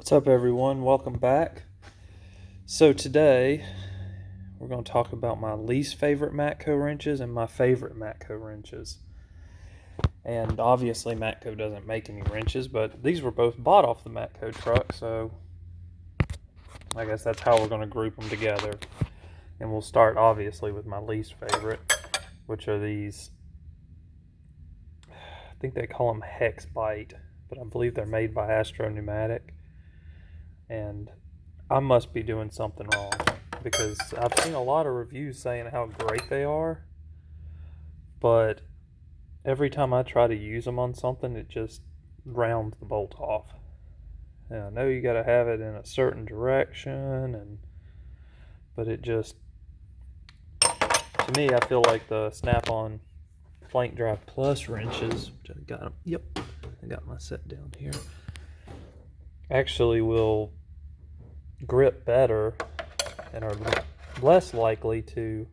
What's up, everyone? Welcome back. So today we're going to talk about my least favorite Matco wrenches and my favorite Matco wrenches. And obviously Matco doesn't make any wrenches, but these were both bought off the Matco truck, so I guess that's how we're going to group them together. And we'll start obviously with my least favorite, which are these, I think they call them Hex Bite, but I believe they're made by Astro Pneumatic. And I must be doing something wrong because I've seen a lot of reviews saying how great they are, but every time I try to use them on something, it just rounds the bolt off. And I know you got to have it in a certain direction, but it just, to me, I feel like the Snap-on Flank Drive Plus wrenches, which I got them, I got my set down here, actually will grip better and are less likely to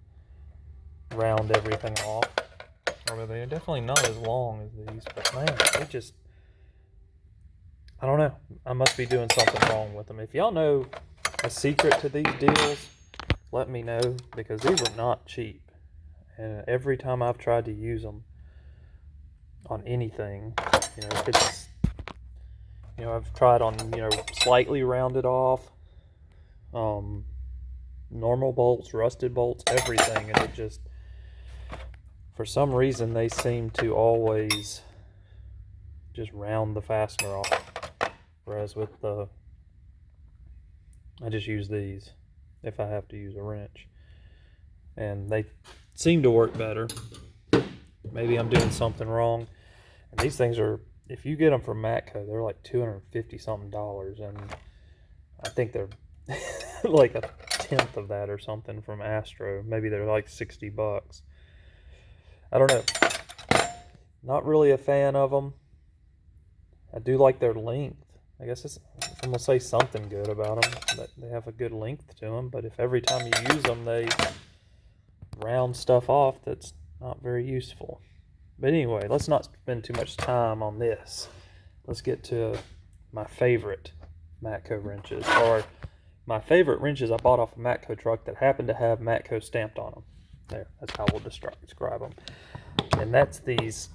round everything off. Or they're definitely not as long as these, but man, they just, I don't know. I must be doing something wrong with them. If y'all know a secret to these deals, let me know, because these are not cheap. And every time I've tried to use them on anything, if it's, I've tried on, slightly rounded off, normal bolts, rusted bolts, everything, and it just, for some reason, they seem to always just round the fastener off. Whereas with I just use these if I have to use a wrench, and they seem to work better. Maybe I'm doing something wrong. And these things are, if you get them from Matco, they're like $250 something, and I think they're like a tenth of that or something from Astro. Maybe they're like $60. I don't know. Not really a fan of them. I do like their length. I guess I'm gonna say something good about them, that they have a good length to them. But if every time you use them they round stuff off, that's not very useful. But anyway, let's not spend too much time on this. Let's get to my favorite Matco wrenches, or my favorite wrenches I bought off a Matco truck that happened to have Matco stamped on them. There, that's how we'll describe them. And that's these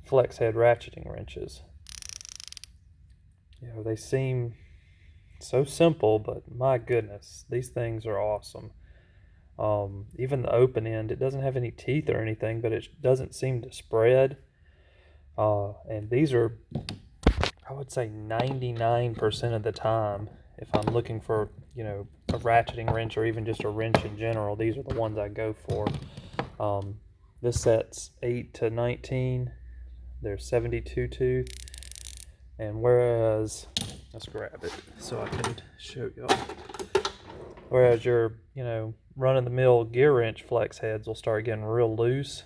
flex head ratcheting wrenches. They seem so simple, but my goodness, these things are awesome. Even the open end, it doesn't have any teeth or anything, but it doesn't seem to spread. And these are, I would say 99% of the time, if I'm looking for, a ratcheting wrench or even just a wrench in general, these are the ones I go for. This set's 8 to 19. They're 72 tooth. And whereas, let's grab it so I can show y'all. Whereas your, run-of-the-mill gear wrench flex heads will start getting real loose,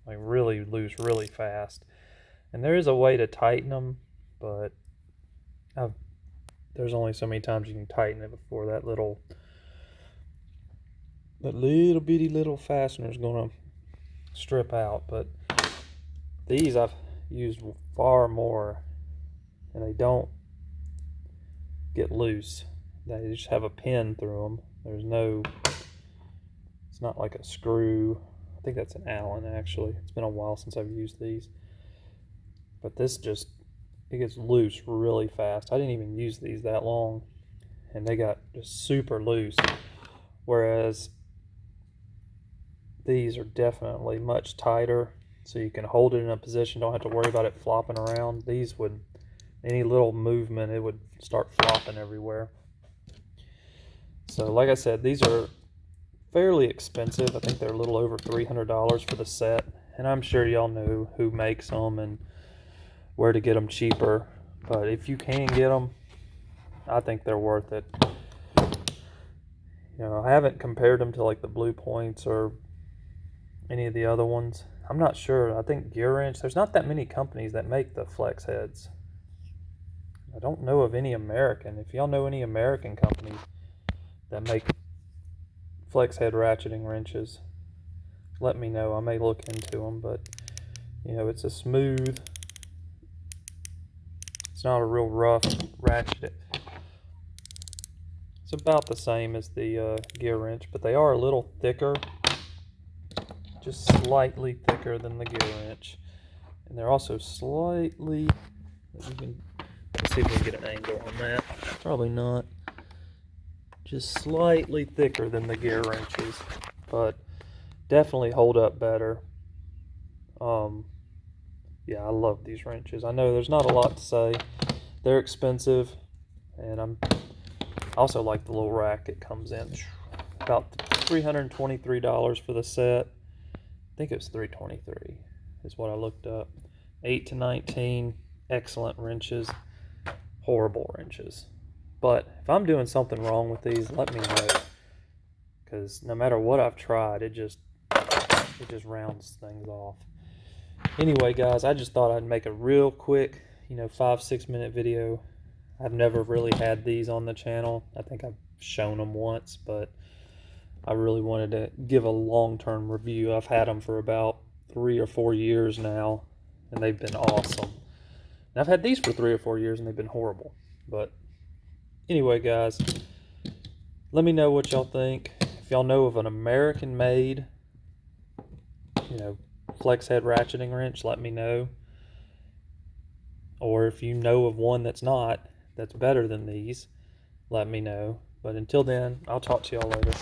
like really loose, really fast. And there is a way to tighten them, but there's only so many times you can tighten it before that little bitty little fastener is going to strip out. But these I've used far more, and they don't get loose. They just have a pin through them. It's not like a screw. I think that's an Allen, actually. It's been a while since I've used these. But this just, it gets loose really fast. I didn't even use these that long, and they got just super loose. Whereas these are definitely much tighter, so you can hold it in a position, don't have to worry about it flopping around. These would, any little movement, it would start flopping everywhere. So like I said, these are fairly expensive. I think they're a little over $300 for the set, and I'm sure y'all know who makes them and where to get them cheaper. But if you can get them, I think they're worth it. I haven't compared them to like the Blue Points or any of the other ones. I'm not sure. I think Gear Wrench, there's not that many companies that make the flex heads. I don't know of any American. If y'all know any American companies that make flex head ratcheting wrenches, let me know. I may look into them, but it's a smooth It's not a real rough ratchet. It's about the same as the gear wrench, but they are a little thicker, just slightly thicker than the gear wrench. And they're also slightly, let's see if we can get an angle on that. Probably not. Just slightly thicker than the gear wrenches, but definitely hold up better. Yeah, I love these wrenches. I know there's not a lot to say. They're expensive, and I also like the little rack it comes in. About $323 for the set. I think it was $323 is what I looked up. 8 to 19, excellent wrenches, horrible wrenches. But if I'm doing something wrong with these, let me know, because no matter what I've tried, it just rounds things off. Anyway, guys, I just thought I'd make a real quick, 5-6 minute video. I've never really had these on the channel. I think I've shown them once, but I really wanted to give a long-term review. I've had them for about 3 or 4 years now, and they've been awesome. And I've had these for 3 or 4 years, and they've been horrible. But anyway, guys, let me know what y'all think. If y'all know of an American-made, flex head ratcheting wrench, let me know. Or if you know of one that's better than these, let me know. But until then, I'll talk to y'all later.